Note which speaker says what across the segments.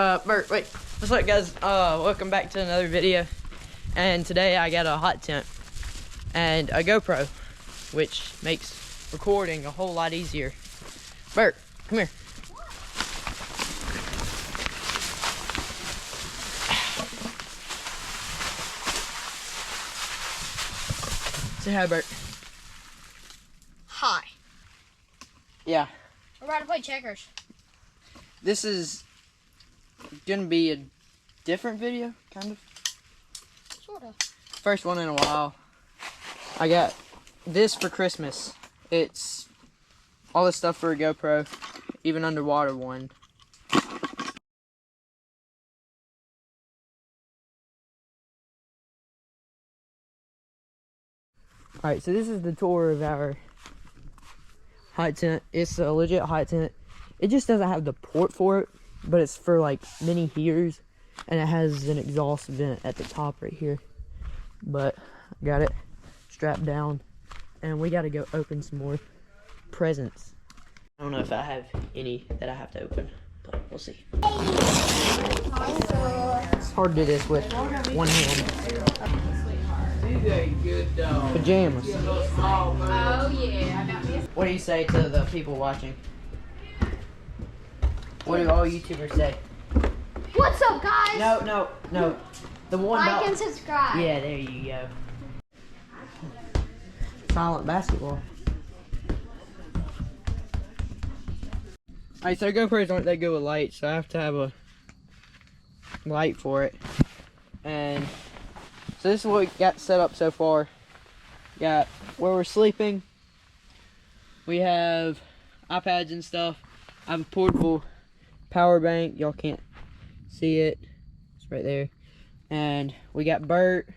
Speaker 1: Bert, wait. What's up, guys? Welcome back to another video. And today I got a hot tent and a GoPro, which makes recording a whole lot easier. Bert, come here. Say hi, Bert.
Speaker 2: Hi.
Speaker 1: Yeah.
Speaker 2: We're about to play checkers.
Speaker 1: This is gonna be a different video, kind of.
Speaker 2: Sort of.
Speaker 1: First one in a while. I got this for Christmas. It's all this stuff for a GoPro, even underwater one. Alright, so this is the tour of our hot tent. It's a legit hot tent. It just doesn't have the port for it, but it's for like mini heaters, and it has an exhaust vent at the top right here. But I got it strapped down, and we got to go open some more presents. I don't know if I have any that I have to open, but we'll see. It's hard to do this with one hand. Pajamas.
Speaker 2: Oh yeah.
Speaker 1: What do you say to the people watching? What do all YouTubers say?
Speaker 2: What's up, guys?
Speaker 1: No. The one.
Speaker 2: Like and subscribe.
Speaker 1: Yeah, there you go. Silent basketball. Alright, so GoPros aren't that good with light, so I have to have a light for it. And so this is what we got set up so far. Got where we're sleeping. We have iPads and stuff. I have a portable power bank. Y'all can't see it. It's right there. And we got Bert.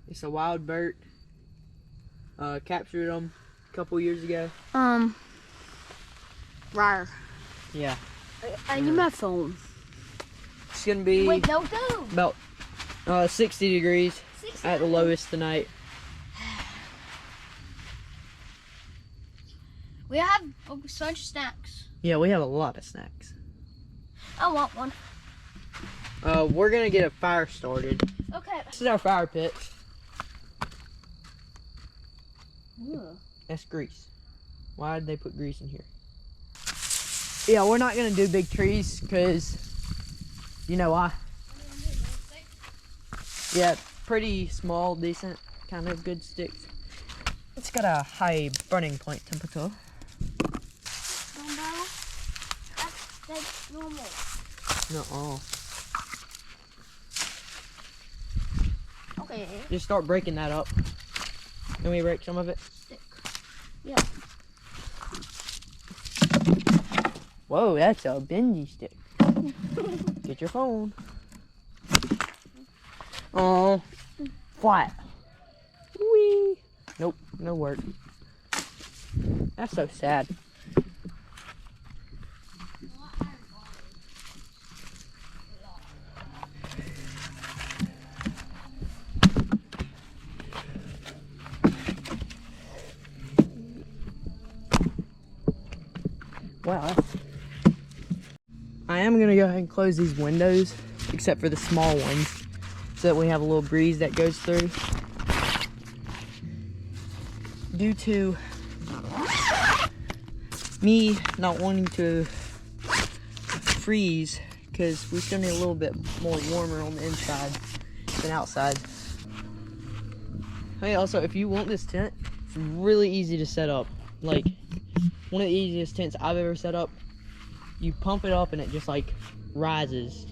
Speaker 1: It's a wild Bert. Captured him a couple years ago.
Speaker 2: Rar.
Speaker 1: Yeah.
Speaker 2: I need my phone.
Speaker 1: It's gonna be
Speaker 2: Wait, don't go.
Speaker 1: about 60 degrees at the lowest tonight.
Speaker 2: We have such snacks.
Speaker 1: Yeah, we have a lot of snacks.
Speaker 2: I want one.
Speaker 1: We're gonna get a fire started.
Speaker 2: Okay.
Speaker 1: This is our fire pit.
Speaker 2: Ugh.
Speaker 1: That's grease. Why did they put grease in here? Yeah, we're not gonna do big trees because you know why. Yeah, pretty small, decent, kind of good sticks. It's got a high burning point temperature.
Speaker 2: That's normal.
Speaker 1: No.
Speaker 2: Okay.
Speaker 1: Just start breaking that up. Can we break some of it?
Speaker 2: Stick. Yeah.
Speaker 1: Whoa, that's a bendy stick. Get your phone. Oh, flat. Whee. Nope, no work. That's so sad. Wow. I am gonna go ahead and close these windows, except for the small ones, so that we have a little breeze that goes through. Due to me not wanting to freeze, because we still need a little bit more warmer on the inside than outside. Hey, also, if you want this tent, it's really easy to set up. Like, one of the easiest tents I've ever set up. You pump it up and it just like rises.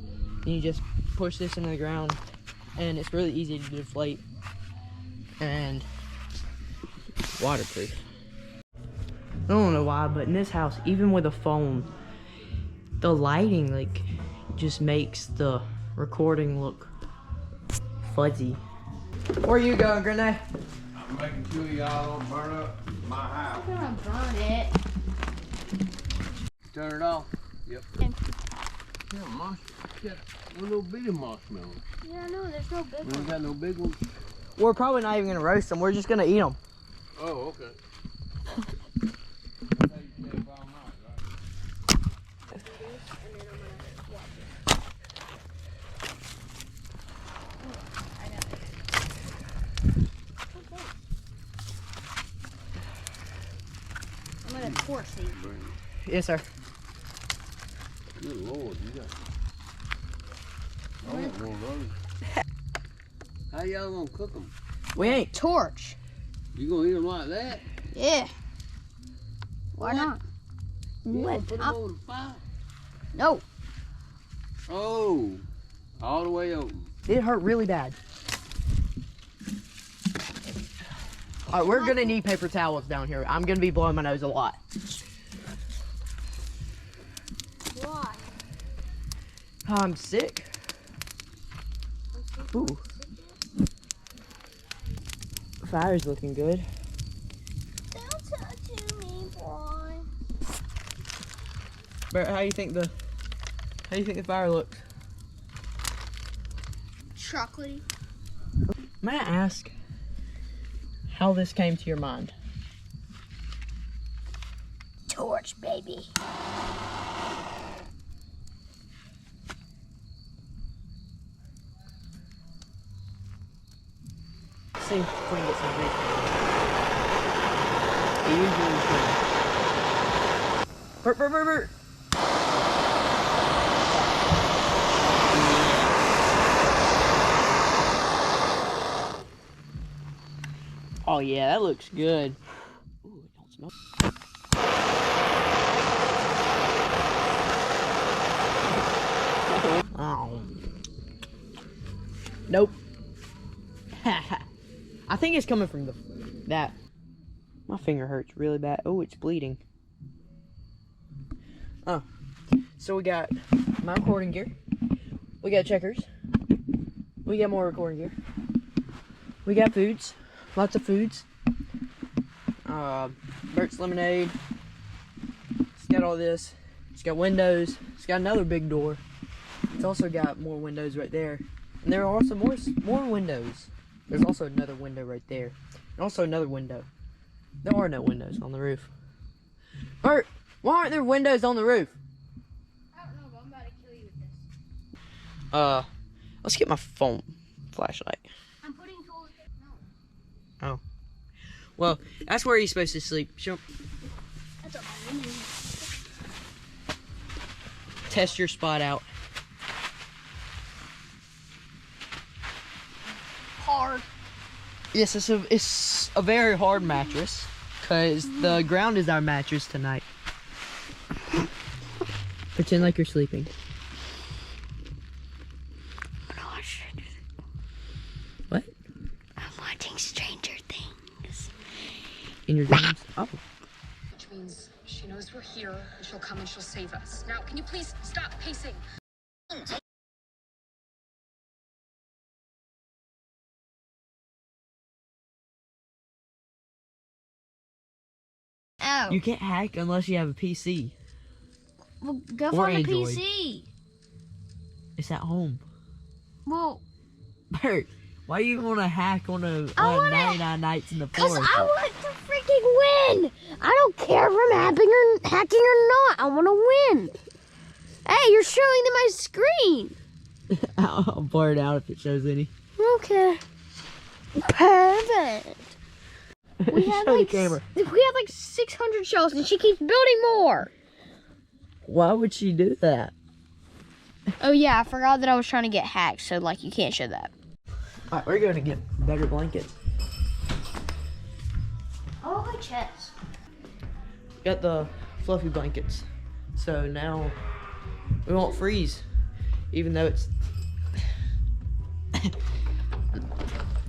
Speaker 1: And you just push this into the ground, and it's really easy to deflate. And waterproof. I don't know why, but in this house, even with a phone, the lighting like just makes the recording look fuzzy. Where are you going, Grenade?
Speaker 3: I'm making sure y'all don't burn up my house.
Speaker 2: I'm gonna burn it.
Speaker 3: Turn it off. Yep.
Speaker 2: Okay.
Speaker 3: Yeah, got a little bitty marshmallow.
Speaker 2: Yeah, no, there's no big
Speaker 3: We
Speaker 2: one.
Speaker 3: ain't got no big ones.
Speaker 1: We're probably not even gonna roast them. We're just gonna eat them.
Speaker 3: Oh, okay.
Speaker 2: torch that you bring.
Speaker 1: Yes, sir.
Speaker 3: Good Lord, you got. I want one of those. How y'all gonna cook them?
Speaker 1: We ain't.
Speaker 2: Torch.
Speaker 3: You gonna eat them like that?
Speaker 2: Yeah. Why
Speaker 3: What?
Speaker 2: not?
Speaker 3: You gonna
Speaker 2: What?
Speaker 3: put them over the fire?
Speaker 2: No.
Speaker 3: Oh, all the way open.
Speaker 1: It hurt really bad. All right, we're gonna need paper towels down here. I'm gonna be blowing my nose a lot.
Speaker 2: Why?
Speaker 1: I'm sick. Ooh. Fire's looking good.
Speaker 2: Don't touch me, boy.
Speaker 1: Bert, how do you think the fire looks?
Speaker 2: Chocolatey.
Speaker 1: May I ask how this came to your mind?
Speaker 2: Torch, baby.
Speaker 1: See if we can get some good. It usually is good. Bert. Oh yeah, that looks good. Ooh, it don't smell. Oh. Nope. I think it's coming from that. My finger hurts really bad. Oh, it's bleeding. Oh. So we got my recording gear. We got checkers. We got more recording gear. We got foods. Lots of foods. Bert's lemonade. It's got all this. It's got windows. It's got another big door. It's also got more windows right there. And there are also more windows. There's also another window right there. And also another window. There are no windows on the roof. Bert, why aren't there windows on the roof?
Speaker 2: I don't know, but I'm about to kill you with this.
Speaker 1: Let's get my phone flashlight.
Speaker 2: I'm putting toilet paper. No.
Speaker 1: Oh. Well, that's where he's supposed to sleep. Show.
Speaker 2: That's a window.
Speaker 1: Test your spot out.
Speaker 2: Hard.
Speaker 1: Yes, it's a very hard mattress, because the ground is our mattress tonight. Pretend like you're sleeping. What?
Speaker 2: I'm watching Stranger Things.
Speaker 1: In your dreams? Oh.
Speaker 4: Which means she knows we're here and she'll come and she'll save us. Now, can you please stop pacing?
Speaker 2: Oh.
Speaker 1: You can't hack unless you have a PC.
Speaker 2: Well, go
Speaker 1: Or
Speaker 2: find a
Speaker 1: Android.
Speaker 2: PC.
Speaker 1: It's at home.
Speaker 2: Well,
Speaker 1: Bert, why do you want to hack on a
Speaker 2: I wanna-
Speaker 1: 99 nights in the
Speaker 2: because
Speaker 1: forest?
Speaker 2: I want to freaking win. I don't care if I'm hacking or not. I want to win. Hey, you're showing them my screen.
Speaker 1: I'll blur it out if it shows any.
Speaker 2: Okay. Perfect. We have
Speaker 1: Show the
Speaker 2: like
Speaker 1: camera.
Speaker 2: we have like 600 shells, and she keeps building more.
Speaker 1: Why would she do that?
Speaker 2: Oh yeah, I forgot that I was trying to get hacked, so like you can't show that.
Speaker 1: Alright, we're going to get better blankets.
Speaker 2: Oh, my chest.
Speaker 1: Got the fluffy blankets. So now we won't freeze. Even though it's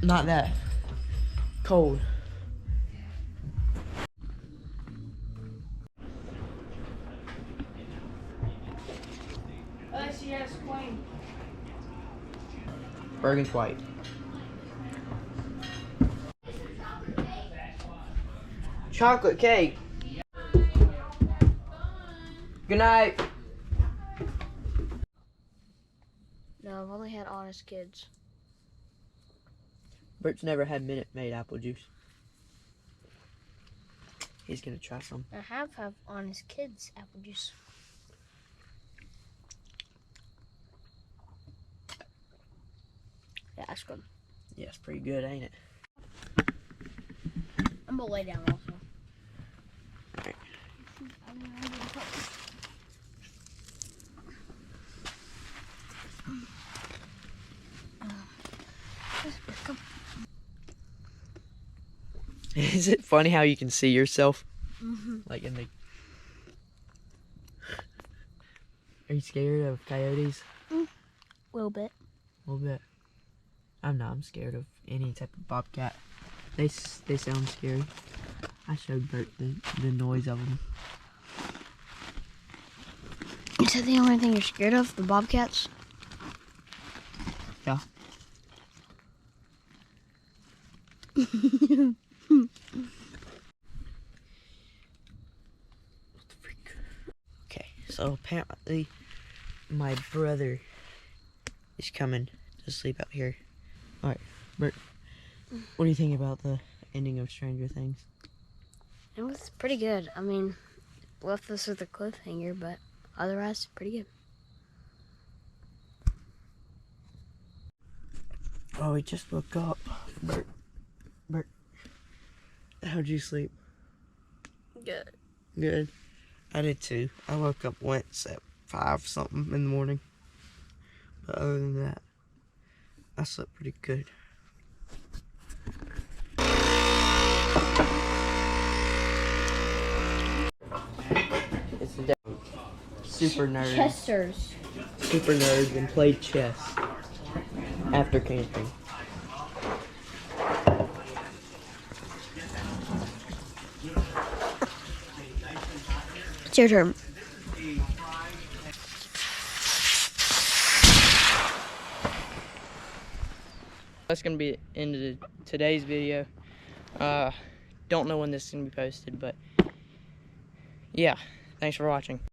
Speaker 1: not that cold.
Speaker 2: Yes, queen.
Speaker 1: Bergen's white. Chocolate cake. Good night.
Speaker 2: No, I've only had Honest Kids.
Speaker 1: Bert's never had Minute Maid apple juice. He's gonna try some.
Speaker 2: I have Honest Kids apple juice. Yeah, that's good.
Speaker 1: Yeah, it's pretty good, ain't it?
Speaker 2: I'm gonna lay down also.
Speaker 1: Alright. Is it funny how you can see yourself? Like in the... Are you scared of coyotes?
Speaker 2: A little bit.
Speaker 1: A little bit. I'm not. I'm scared of any type of bobcat. They sound scary. I showed Bert the noise of them.
Speaker 2: Is that the only thing you're scared of? The bobcats?
Speaker 1: Yeah. Okay, so apparently my brother is coming to sleep out here. Alright, Bert, what do you think about the ending of Stranger Things?
Speaker 2: It was pretty good. I mean, left us with a cliffhanger, but otherwise, pretty good.
Speaker 1: Oh, we just woke up. Bert, how'd you sleep?
Speaker 2: Good.
Speaker 1: Good. I did too. I woke up once at 5 something in the morning. But other than that, I slept pretty good. It's the super nerd.
Speaker 2: Chesters.
Speaker 1: Super nerds and played chess after camping.
Speaker 2: It's your turn.
Speaker 1: That's gonna be the end of today's video. Don't know when this is gonna be posted, but yeah, thanks for watching.